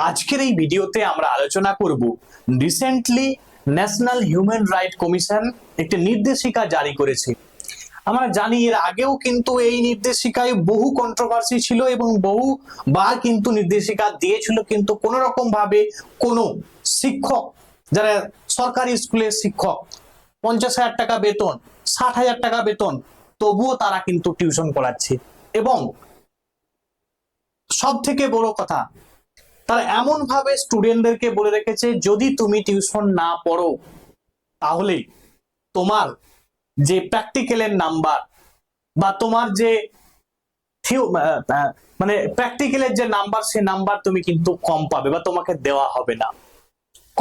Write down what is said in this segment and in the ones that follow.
আজকের এই ভিডিওতে আমরা আলোচনা করব recently national human right commission একটি নির্দেশিকা জারি করেছে। আমরা জানি এর আগেও কিন্তু এই নির্দেশিকায় বহু কন্ট্রোভার্সি ছিল এবং বহুবার কিন্তু নির্দেশিকা দিয়েছিল, কিন্তু কোন রকম ভাবে কোনো শিক্ষক যারা সরকারি স্কুলের শিক্ষক 50,000 টাকা বেতন, 60,000 টাকা বেতন, তবুও তারা কিন্তু টিউশন পড়াচ্ছে। এবং সব থেকে বড় কথা, তারা এমন ভাবে স্টুডেন্টদেরকে বলে রেখেছে যদি তুমি টিউশন না পড়ো তাহলে তোমার যে প্র্যাকটিক্যালের নাম্বার বা তোমার যে মানে প্র্যাকটিক্যালের যে নাম্বার, সে নাম্বার তুমি কিন্তু কম পাবে বা তোমাকে দেওয়া হবে না,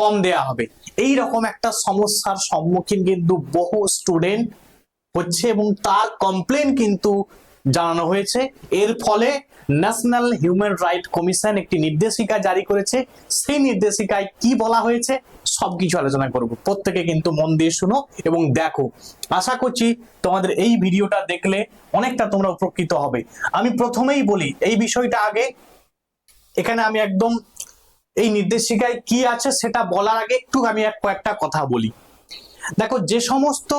কম দেয়া হবে। এই রকম একটা সমস্যার সম্মুখীন কিন্তু বহু স্টুডেন্ট হচ্ছে এবং তার কমপ্লেন কিন্তু জানানো হয়েছে। এর ফলে ন্যাশনাল হিউম্যান রাইট কমিশন একটি নির্দেশিকা জারি করেছে। সেই নির্দেশিকায় কি বলা হয়েছে সবকিছু আলোচনা করব। প্রত্যেকে কিন্তু মন দিয়ে শুনো এবং দেখো। আশা করছি তোমাদের এই ভিডিওটা দেখলে অনেকটা তোমরা উপকৃত হবে। আমি প্রথমেই বলি এই বিষয়টা আগে, এখানে আমি একদম এই নির্দেশিকায় কি আছে সেটা বলার আগে একটু আমি কয়েকটা কথা বলি। দেখো, যে সমস্ত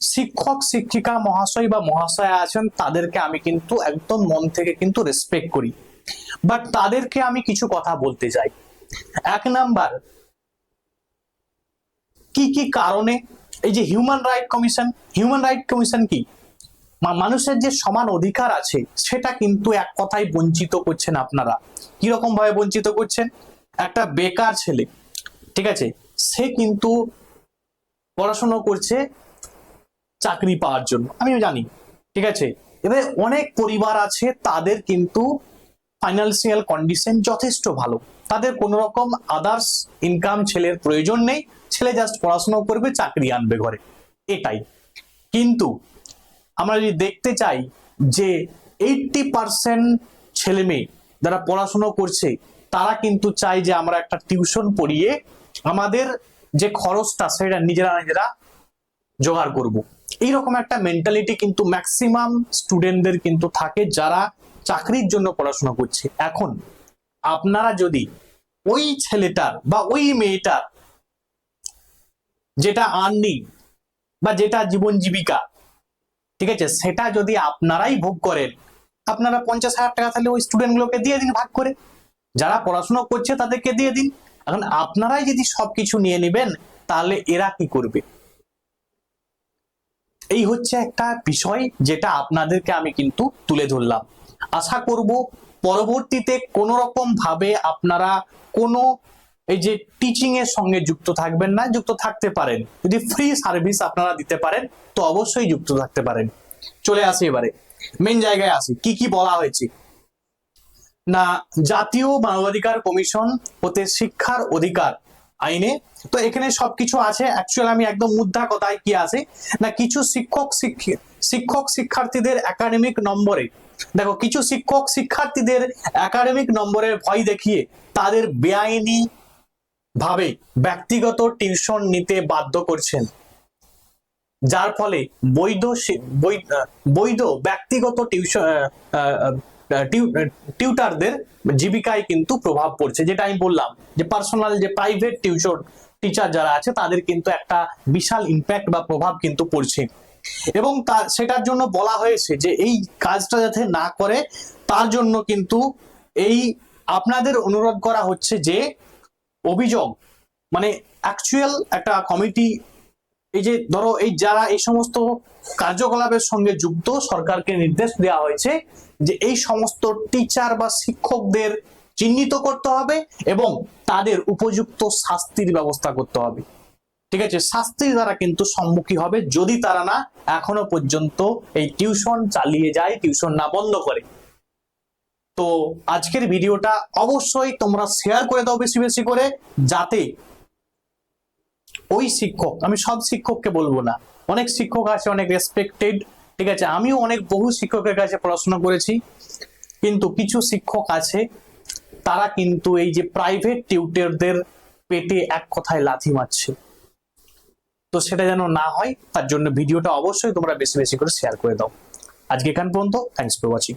শিক্ষক শিক্ষিকা মহাশয় বা মহাশয়া আছেন তাদেরকে আমি কিন্তু একদম মন থেকে কিন্তু রেসপেক্ট করি, বাট তাদেরকে আমি কিছু কথা বলতে চাই। এক নাম্বার, কি কি কারণে এই যে হিউম্যান রাইট কমিশন কি মানুষের যে সমান অধিকার আছে সেটা কিন্তু এক কথায় বঞ্চিত করছেন আপনারা। কিরকম ভাবে বঞ্চিত করছেন? একটা বেকার ছেলে, ঠিক আছে, সে কিন্তু পড়াশোনা করছে চাকরি পাওয়ার জন্য, আমিও জানি, ঠিক আছে। এবার অনেক পরিবার আছে তাদের কিন্তু ফাইন্যান্সিয়াল কন্ডিশন যথেষ্ট ভালো, তাদের কোন রকম আদার্স ইনকাম ছেলের প্রয়োজন নেই, ছেলে জাস্ট পড়াশোনা করবে, চাকরি আনবে ঘরে, এটাই। কিন্তু আমরা যদি দেখতে চাই যে 80% ছেলে মেয়ে যারা পড়াশোনা করছে তারা কিন্তু চায় যে আমরা একটা টিউশন পড়িয়ে আমাদের যে খরচটা সেটা নিজেরা জোগাড় করব। এইরকম একটা মেন্টালিটি কিন্তু ম্যাক্সিমাম স্টুডেন্টদের কিন্তু থাকে যারা চাকরির জন্য পড়াশোনা করছে। এখন আপনারা যদি ওই ছেলেটার বা ওই মেয়েটার যেটা আর্নিং বা যেটা জীবন জীবিকা, ঠিক আছে, সেটা যদি আপনারাই ভোগ করেন, আপনারা 50,000 টাকা তাহলে ওই স্টুডেন্ট গুলোকে দিয়ে দিন, ভাগ করে যারা পড়াশোনা করছে তাদেরকে দিয়ে দিন। এখন আপনারাই যদি সবকিছু নিয়ে নেবেন তাহলে এরা কি করবে? এই হচ্ছে একটা বিষয় যেটা আপনাদেরকে আমি কিন্তু তুলে ধরলাম। আশা করব পরবর্তীতে কোন রকম ভাবে আপনারা কোনো এই যে টিচিং এর সঙ্গে যুক্ত থাকবেন না, যুক্ত থাকতে পারেন যদি ফ্রি সার্ভিস আপনারা দিতে পারেন তো অবশ্যই যুক্ত থাকতে পারেন। চলে আসি এবারে মেন জায়গায় আসি, কি কি বলা হয়েছে না জাতীয় মানবাধিকার কমিশন হতে শিক্ষার অধিকার আইনে। তো এখানে সবকিছু আছে। অ্যাকচুয়ালি আমি একদম মুদ্রা কথায় কি আছে না, কিছু শিক্ষক শিক্ষার্থীদের একাডেমিক নম্বরে, দেখো, কিছু শিক্ষক শিক্ষার্থীদের একাডেমিক নম্বরের ভয় দেখিয়ে তাদের বেআইনি ভাবে ব্যক্তিগত টিউশন নিতে বাধ্য করছেন, যার ফলে বৈধ ব্যক্তিগত টিউটারদের জীবিকায় কিন্তু প্রভাব পড়ছে। যেটা আমি বললাম যে পার্সোনাল যে প্রাইভেট টিউশন টিচার যারা আছে তাদের কিন্তু একটা বিশাল ইম্প্যাক্ট বা প্রভাব কিন্তু পড়ছে। এবং সেটার জন্য বলা হয়েছে যে এই কাজটা যাতে না করে তার জন্য কিন্তু এই আপনাদের অনুরোধ করা হচ্ছে যে অভিযোগ মানে অ্যাকচুয়াল একটা কমিটি, এই যে ধরো এই যারা এই সমস্ত কার্যকলাপের সঙ্গে যুক্ত, সরকারকে নির্দেশ দেওয়া হয়েছে যে এই সমস্ত টিচার বা শিক্ষকদের চিহ্নিত করতে হবে এবং তাদের উপযুক্ত শাস্তির ব্যবস্থা করতে হবে, ঠিক আছে। শাস্তির দ্বারা কিন্তু সম্মুখীন হবে যদি তারা না এখনো পর্যন্ত এই টিউশন চালিয়ে যায়, টিউশন না বন্ধ করে। তো আজকের ভিডিওটা অবশ্যই তোমরা শেয়ার করে দাও বেশি বেশি করে, যাতে ওই শিক্ষক, আমি সব শিক্ষককে বলবো না, অনেক শিক্ষক আছে অনেক রেসপেক্টেড, ঠিক আছে, আমিও অনেক বহু শিক্ষকের কাছে পড়াশোনা করেছি, কিন্তু কিছু শিক্ষক আছে তারা কিন্তু এই যে প্রাইভেট টিউটরদের পেটে এক কথায় লাথি মারছে। তো সেটা যেন না হয় তার জন্য ভিডিওটা অবশ্যই তোমরা বেশি বেশি করে শেয়ার করে দাও। আজকে এখান পর্যন্ত, থ্যাংকস ফর ওয়াচিং।